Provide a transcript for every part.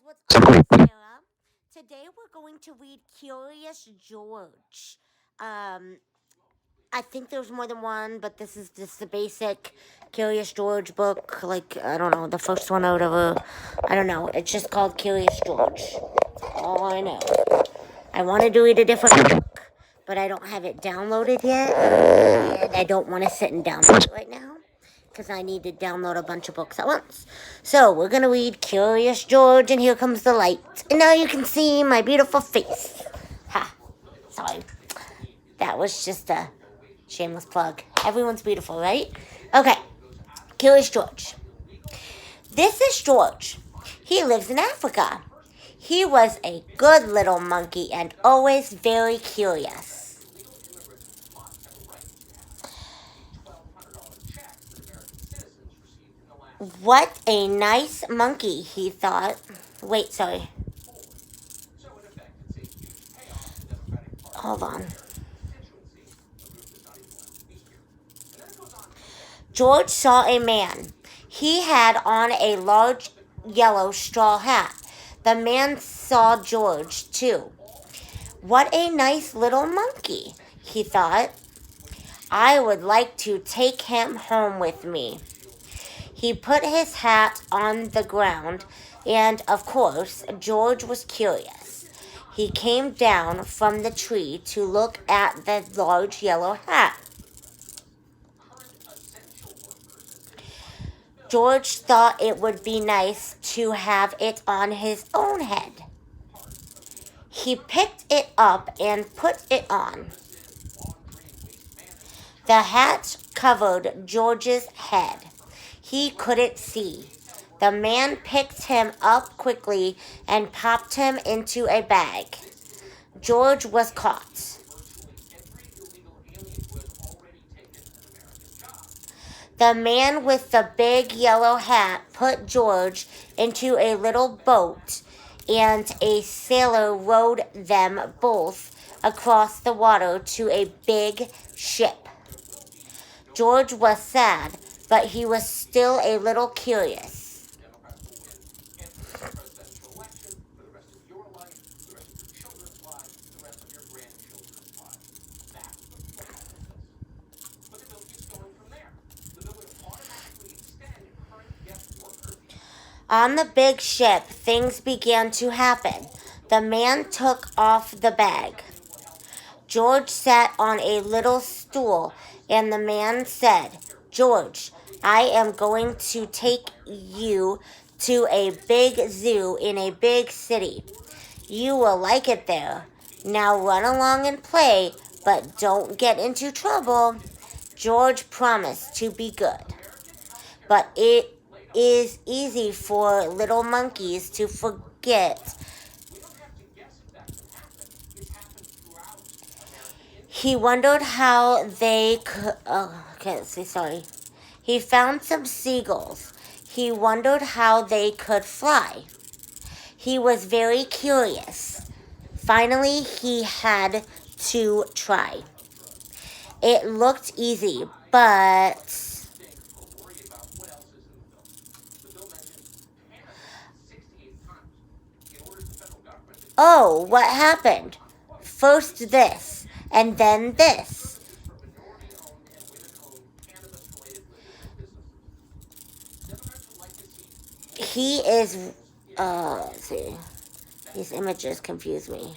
What's up, Sarah? Today we're going to read Curious George. Um, I think there's more than one, but this is just the basic Curious George book. Like, I don't know, the first one or whatever. I don't know. It's just called Curious George. That's all I know. I wanted to read a different book, but I don't have it downloaded yet. And I don't want to sit and download it right now because I need to download a bunch of books at once. So we're going to read Curious George, and here comes the light. And now you can see my beautiful face. Ha, sorry. That was just a shameless plug. Everyone's beautiful, right? Okay, Curious George. This is George. He lives in Africa. He was a good little monkey and always very curious. What a nice monkey, he thought. Wait, sorry. Hold on. George saw a man. He had on a large yellow straw hat. The man saw George, too. What a nice little monkey, he thought. I would like to take him home with me. He put his hat on the ground, and of course, George was curious. He came down from the tree to look at the large yellow hat. George thought it would be nice to have it on his own head. He picked it up and put it on. The hat covered George's head. He couldn't see. The man picked him up quickly and popped him into a bag. George was caught. The man with the big yellow hat put George into a little boat, and a sailor rowed them both across the water to a big ship. George was sad, but he was still a little curious. On the big ship, things began to happen. The man took off the bag. George sat on a little stool, and the man said, George, I am going to take you to a big zoo in a big city. You will like it there. Now run along and play, but don't get into trouble. George promised to be good. But it is easy for little monkeys to forget. He wondered how they could. Sorry. He found some seagulls. He wondered how they could fly. He was very curious. Finally, he had to try. It looked easy, but oh, what happened? First this, and then this. He is, let's see. These images confuse me.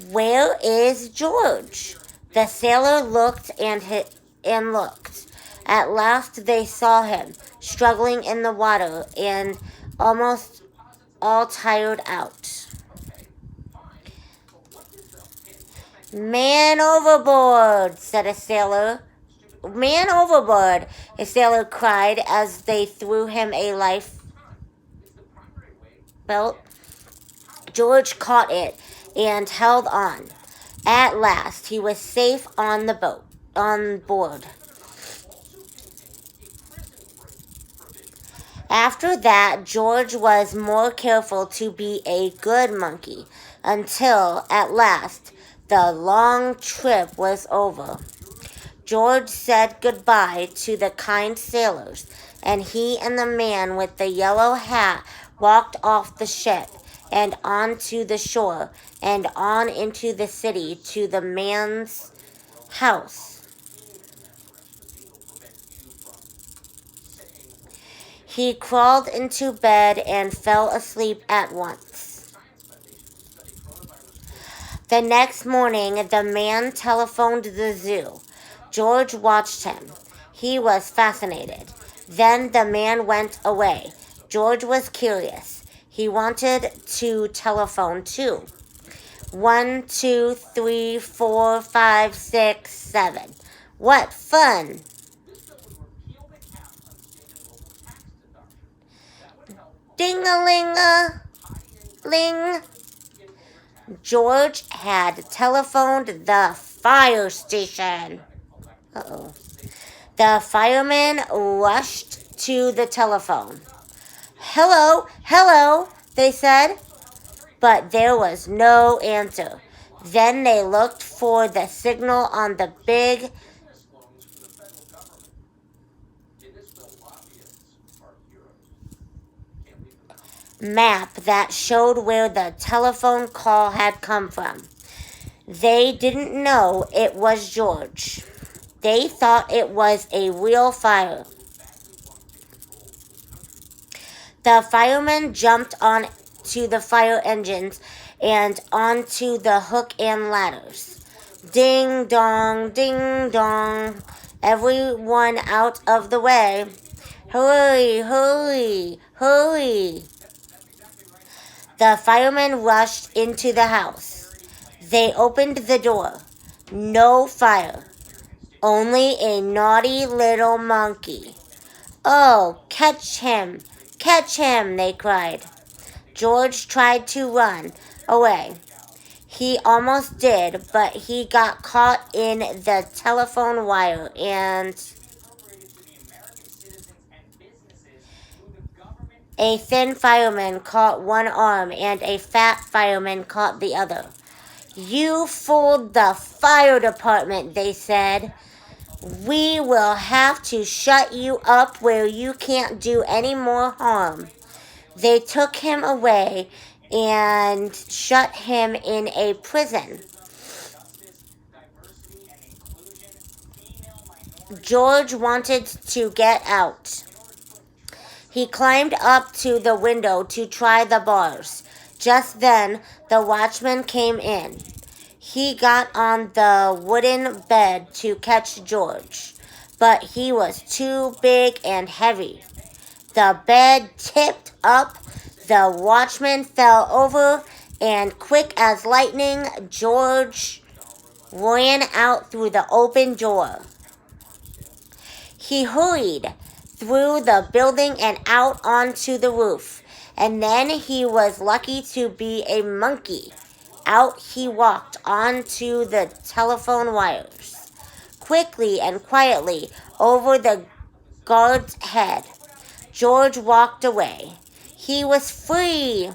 Where is George? The sailor looked and looked. At last they saw him, struggling in the water and almost all tired out. Man overboard, said a sailor. Man overboard, a sailor cried as they threw him a life belt. George caught it and held on. At last, he was safe on board. After that, George was more careful to be a good monkey until, at last, the long trip was over. George said goodbye to the kind sailors and he and the man with the yellow hat walked off the ship and onto the shore and on into the city to the man's house. He crawled into bed and fell asleep at once. The next morning, the man telephoned the zoo. George watched him. He was fascinated. Then the man went away. George was curious. He wanted to telephone too. 1, 2, 3, 4, 5, 6, 7. What fun! Ding-a-ling-a-ling. George had telephoned the fire station. Uh-oh. The firemen rushed to the telephone. Hello, hello, they said. But there was no answer. Then they looked for the signal on the big map that showed where the telephone call had come from. They didn't know it was George. They thought it was a real fire. The firemen jumped on to the fire engines and onto the hook and ladders. Ding dong, ding dong. Everyone out of the way. Hurry, hurry, hurry. The firemen rushed into the house. They opened the door. No fire. Only a naughty little monkey. Oh, catch him, they cried. George tried to run away. He almost did, but he got caught in the telephone wire and a thin fireman caught one arm and a fat fireman caught the other. You fooled the fire department, they said. We will have to shut you up where you can't do any more harm. They took him away and shut him in a prison. George wanted to get out. He climbed up to the window to try the bars. Just then, the watchman came in. He got on the wooden bed to catch George, but he was too big and heavy. The bed tipped up, the watchman fell over, and quick as lightning, George ran out through the open door. He hurried through the building and out onto the roof, and then he was lucky to be a monkey. Out he walked onto the telephone wires, quickly and quietly over the guard's head. George walked away. He was free.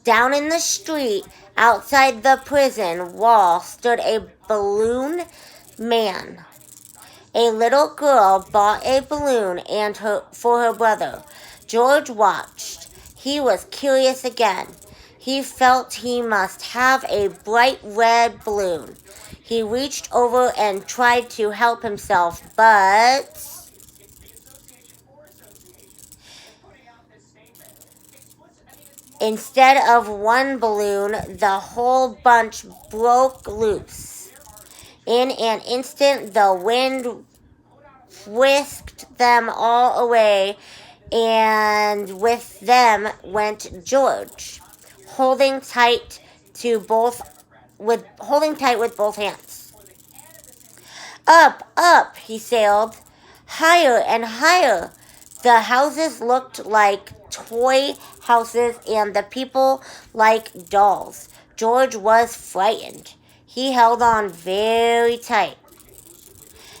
Down in the street, outside the prison wall, stood a balloon man. A little girl bought a balloon for her brother. George watched. He was curious again. He felt he must have a bright red balloon. He reached over and tried to help himself, but instead of one balloon, the whole bunch broke loose. In an instant, the wind whisked them all away, and with them went George, holding tight with both hands. Up, up, he sailed, higher and higher. The houses looked like toy houses and the people like dolls. George was frightened. He held on very tight.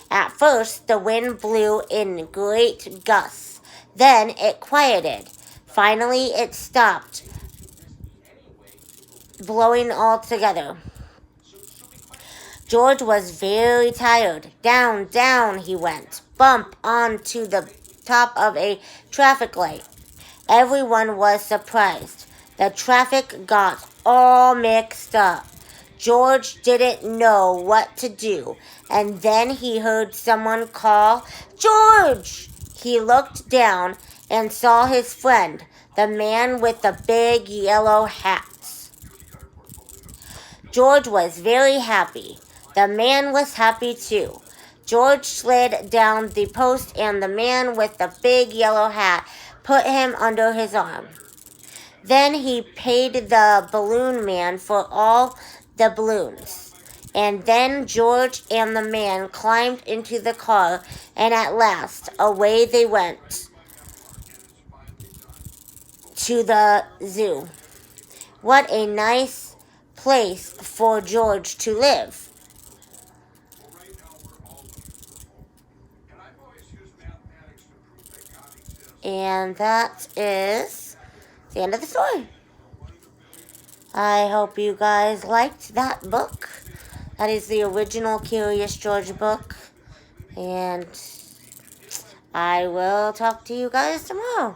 At first, the wind blew in great gusts. Then it quieted. Finally, it stopped blowing altogether. George was very tired. Down, down he went. bump onto the top of a traffic light. Everyone was surprised. The traffic got all mixed up. George didn't know what to do, and then he heard someone call, "George!" He looked down and saw his friend, the man with the big yellow hat. George was very happy. The man was happy too. George slid down the post, and the man with the big yellow hat put him under his arm. Then he paid the balloon man for all the balloons. And then George and the man climbed into the car, and at last away they went to the zoo. What a nice place for George to live. And that is the end of the story. I hope you guys liked that book. That is the original Curious George book. And I will talk to you guys tomorrow.